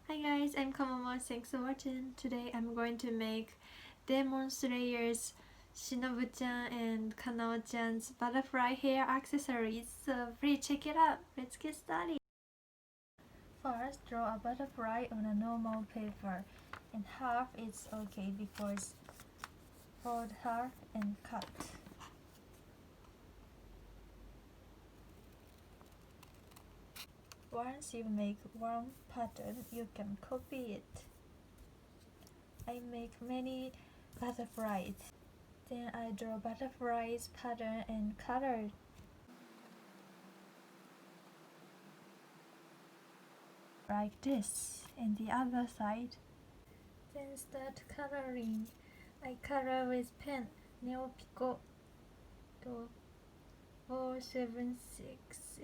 Hi guys, I'm Komomo. Thanks for watching. Today I'm going to make Demonslayer's Shinobu-chan and Kanao-chan's butterfly hair accessories. So please check it out. Let's get started. First, draw a butterfly on a normal paper. In half it's okay because fold half and cut. Once you make one pattern, you can copy it. I make many butterflies. Then I draw butterflies pattern and color. Like this, and the other side. Then start coloring. I color with pen, Neopico 476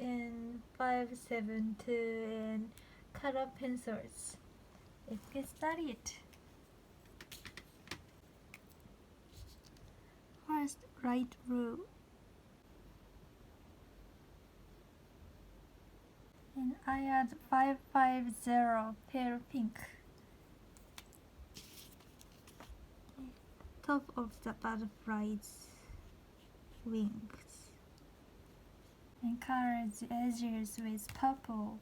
and 572 and color pencils. Let's get started. First, light blue. And I add 550 pale pink. Top of the butterfly's wings. And color the edges with purple.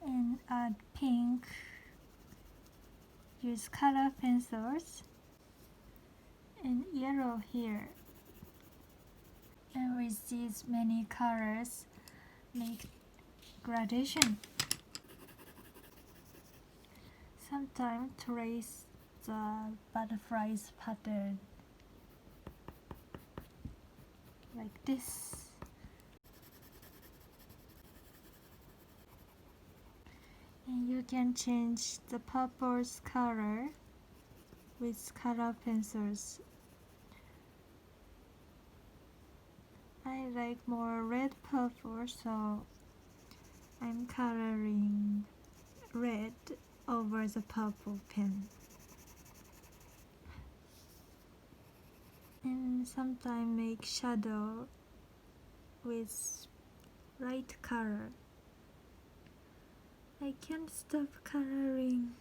And add pink. Use color pencils. And yellow here. And with these many colors, make gradation. Sometimes trace the butterfly's pattern like this. And you can change the purple's color with color pencils. I like more red purple, so I'm coloring red over the purple pen. And sometimes make shadow with light color. I can't stop coloring,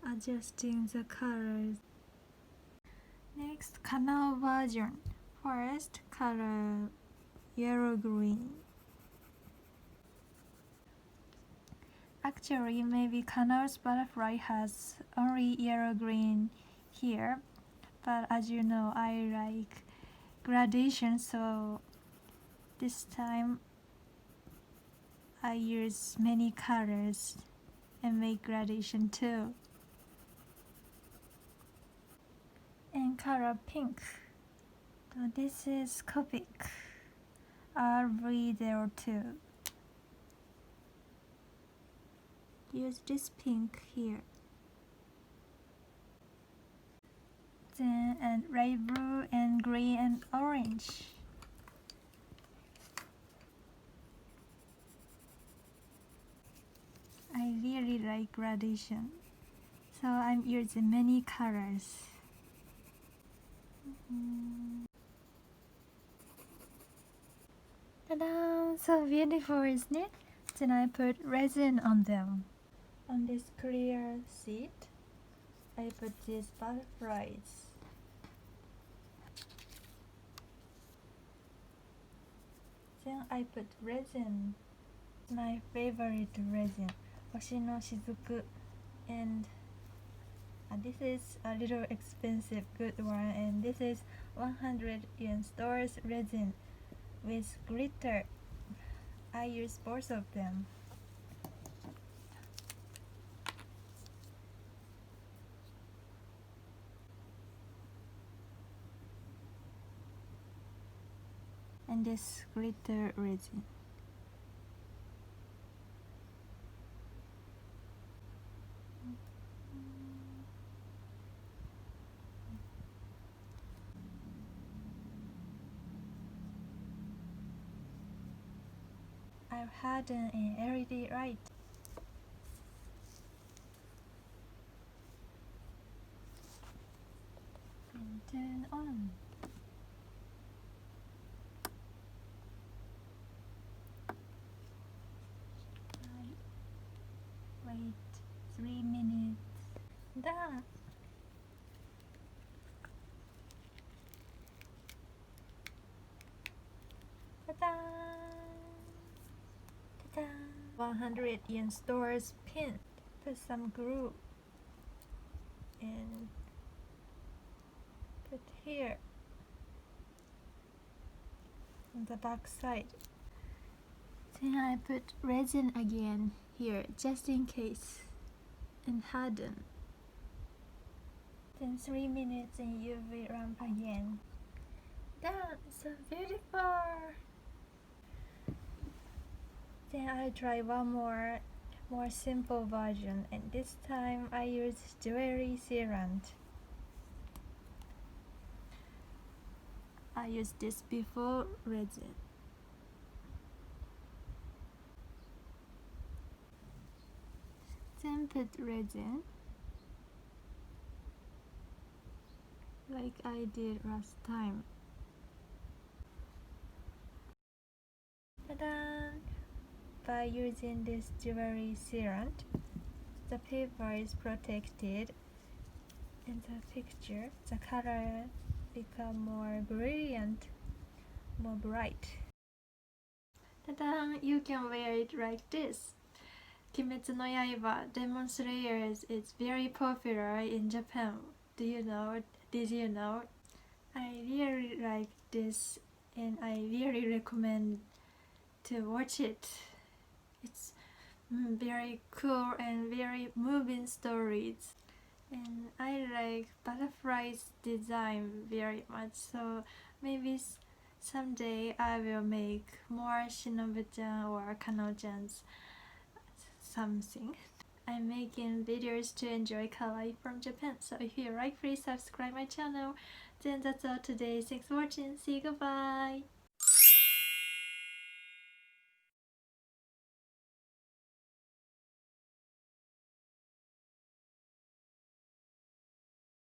adjusting the colors. Next, Kanao version. First, color yellow-green. Actually, maybe Kanao's butterfly has only yellow-green here, but as you know, I like gradation, so this time I use many colors and make gradation too. And color pink. So this is Copic RV02. Use this pink here. Then and light blue and green and orange. I really like gradation, so I'm using many colors. Ta-da! So beautiful, isn't it? Then I put resin on them. On this clear sheet, I put these butterflies. Then I put resin. My favorite resin, Hoshi no Shizuku, and this is a little expensive good one, and this is 100 yen stores resin with glitter. I use both of them. And this glitter resin. I've had an LED light. And Turn on. Wait 3 minutes. Done. Ta-da! Ta-da! 100 yen stores pin. Put some glue and put here on the back side. Then I put resin again here just in case and harden. Then 3 minutes in UV lamp again. Done! So beautiful! Then I try one more simple version, and this time I use jewelry sealant. I used this before resin. Then put resin like I did last time. Ta-da! By using this jewelry sealant, the paper is protected and the color become more brilliant, more bright. Ta-da! You can wear it like this. 鬼滅の刃 Demonslayer is very popular in Japan. Did you know? I really like this and I really recommend to watch it. It's very cool and very moving stories. And I like butterflies design very much, so maybe someday I will make more Shinobu-chan or Kanao-chan's something. I'm making videos to enjoy Kawaii from Japan, so if you like, please subscribe my channel. Then that's all today. Thanks for watching. See you, goodbye.